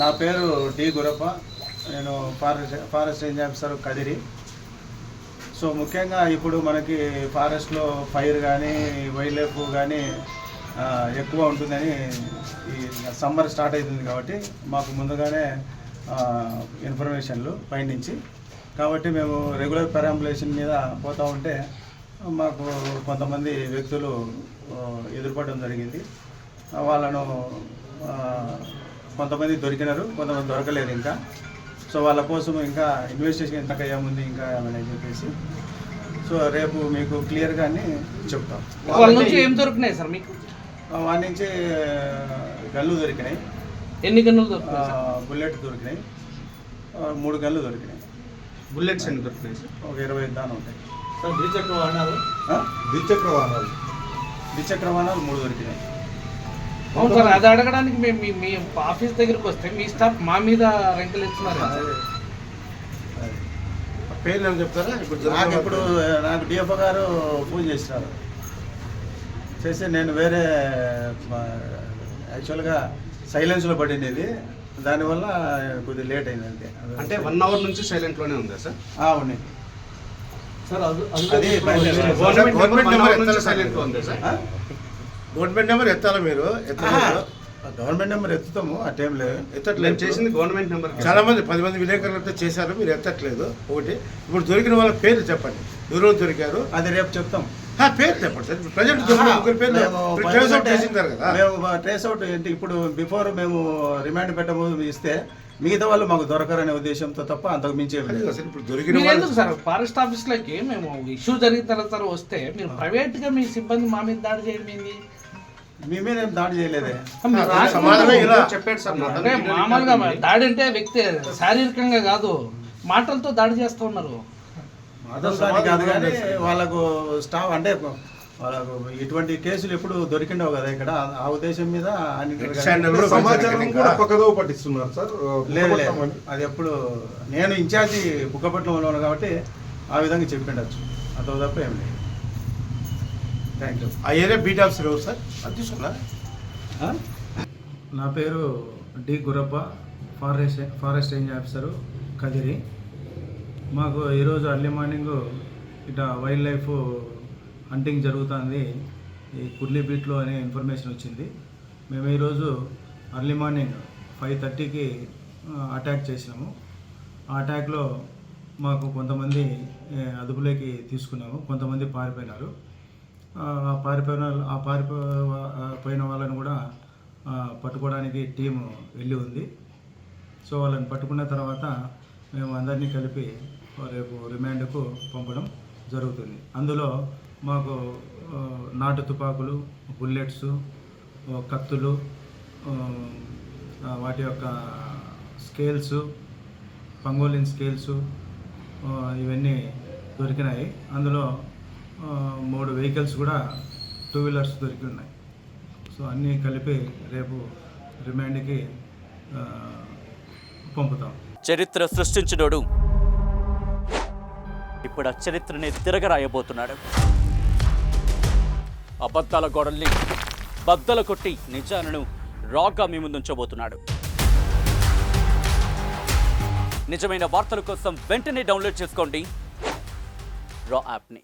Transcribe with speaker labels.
Speaker 1: నా పేరు డి గురప్ప. నేను forest range officer Kadiri. So ముఖ్యంగా ఇప్పుడు మనకి ఫారెస్ట్లో ఫైర్ కానీ వైల్డ్ లైఫ్ కానీ ఎక్కువ ఉంటుందని ఈ సమ్మర్ స్టార్ట్ అవుతుంది కాబట్టి మాకు ముందుగానే ఇన్ఫర్మేషన్లు పైనుంచి కాబట్టి మేము రెగ్యులర్ పెరాంబులేషన్ మీద పోతూ ఉంటే మాకు కొంతమంది వ్యక్తులు ఎదురుపడడం జరిగింది. వాళ్ళను కొంతమంది దొరికినారు, కొంతమంది దొరకలేదు ఇంకా. సో వాళ్ళ కోసం ఇంకా ఇన్వెస్టిగేషన్ ఎంత ఏముంది ఇంకా అని చెప్పేసి సో రేపు మీకు క్లియర్గా చెప్తాం.
Speaker 2: వాళ్ళ నుంచి ఏం దొరికినాయి సార్ మీకు?
Speaker 1: వాళ్ళ నుంచి గన్లు దొరికినాయి.
Speaker 2: ఎన్ని గన్నులు దొరికినాయి?
Speaker 1: బుల్లెట్ దొరికినాయి, 3 గన్లు దొరికినాయి.
Speaker 3: బుల్లెట్స్ ఎన్ని దొరికినాయి సార్?
Speaker 1: ఒక 25 దాని ఉంటాయి
Speaker 3: సార్. ద్విచక్ర వాహనాలు
Speaker 1: 3 దొరికినాయి.
Speaker 2: అవును సార్, అది అడగడానికి మేము మీ ఆఫీస్ దగ్గరికి వస్తే మీ స్టాఫ్ మా మీద రెంకలు ఇస్తున్నారు.
Speaker 3: పేర్లు ఏమి చెప్తారా?
Speaker 1: ఇప్పుడు నాకు డిఎఫ్ఓ గారు ఫోన్ చేసినారు. చేసి నేను వేరే యాక్చువల్గా సైలెన్స్లో పడింది, దానివల్ల కొద్దిగా లేట్ అయిందంటే.
Speaker 3: అంటే 1 అవర్ నుంచి సైలెంట్లోనే ఉందా సార్?
Speaker 1: ఉన్నాయి
Speaker 3: సార్.
Speaker 1: అది
Speaker 3: గవర్నమెంట్ నెంబర్ ఎత్తాలా సైలెంట్లో ఉందా సార్? గవర్నమెంట్ నెంబర్ ఎత్తాలా మీరు?
Speaker 1: గవర్నమెంట్ నెంబర్ ఎత్తుతాము, ఆ టైంలో
Speaker 3: ఎత్తట్లేదు. చేసింది గవర్నమెంట్ నెంబర్. చాలా మంది 10 మంది విలేకరులతో చేశారు, మీరు ఎత్తట్లేదు. ఒకటి ఇప్పుడు దొరికిన వాళ్ళ పేర్లు చెప్పండి, ఎవరు దొరికారు అది
Speaker 1: రేపు చెప్తాం.
Speaker 3: పేరు చెప్పండి సార్. ప్రజెంట్ చేసింటారు కదా.
Speaker 1: మేము ట్రేస్ అవుట్ ఏంటి ఇప్పుడు బిఫోర్ మేము రిమాండ్ పెట్టబోదు ఇస్తే మిగతా వాళ్ళు మాకు దొరకరనే ఉద్దేశంతో తప్ప అంతకు మించి
Speaker 3: ఇప్పుడు దొరికిన
Speaker 2: ఎందుకు సార్ ఫారెస్ట్ ఆఫీస్లోకి మేము ఇష్యూ జరిగిన తర్వాత వస్తే మీరు ప్రైవేట్గా మీ సిబ్బంది మా మీద దాడి చేయండి.
Speaker 1: మీ మీద ఏం దాడి చేయలేదే.
Speaker 3: చెప్పాడు సార్.
Speaker 2: అంటే మామూలుగా దాడి అంటే వ్యక్తి శారీరకంగా కాదు, మాటలతో దాడి చేస్తూ ఉన్నారు.
Speaker 1: మాటలు కాదు కానీ వాళ్ళకు స్టాఫ్ అంటే వాళ్ళకు ఇటువంటి కేసులు ఎప్పుడు దొరికిండవు కదా ఇక్కడ, ఆ ఉద్దేశం మీద
Speaker 4: పట్టిస్తున్నారు సార్.
Speaker 1: లేదు అది ఎప్పుడు నేను ఇన్ఛార్జి బుక్కపట్నంలో ఉన్నాను కాబట్టి ఆ విధంగా చెప్పిండొచ్చు, అంత తప్ప ఏం లేదు. Thank you.
Speaker 3: ఆ ఏరియా బీట్ ఆఫీసర్ ఎవరు సార్? అది తీసుకున్నా.
Speaker 1: నా పేరు D Gurappa, forest range officer Kadiri. మాకు ఈరోజు అర్లీ మార్నింగ్ ఇట్లా వైల్డ్ లైఫ్ హంటింగ్ జరుగుతుంది ఈ కుర్లీ బీట్లో అనే ఇన్ఫర్మేషన్ వచ్చింది. మేము ఈరోజు అర్లీ మార్నింగ్ 5:30కి అటాక్ చేసినాము. ఆ అటాక్లో మాకు కొంతమంది అదుపులోకి తీసుకున్నాము, కొంతమంది పారిపోయినారు. పారిపోయిన వాళ్ళని కూడా పట్టుకోవడానికి టీము వెళ్ళి ఉంది. సో వాళ్ళని పట్టుకున్న తర్వాత మేము అందరినీ కలిపి రేపు రిమాండ్కు పంపడం జరుగుతుంది. అందులో మాకు నాటు తుపాకులు, బుల్లెట్స్, కత్తులు, వాటి యొక్క స్కేల్స్, పంగోలిన్ స్కేల్స్ ఇవన్నీ దొరికినాయి. అందులో 3 వెహికల్స్ కూడా 2 వీలర్స్ దొరికి ఉన్నాయి. సో అన్నీ కలిపి రేపు రిమాండ్కి పంపుతాం.
Speaker 5: చరిత్ర సృష్టించినోడు ఇప్పుడు ఆ చరిత్రని తిరగరాయబోతున్నాడు. అబద్ధాల గోడల్ని బద్దలు కొట్టి నిజాలను రాగా మీ ముందుంచబోతున్నాడు. నిజమైన వార్తల కోసం వెంటనే డౌన్లోడ్ చేసుకోండి రా యాప్ని.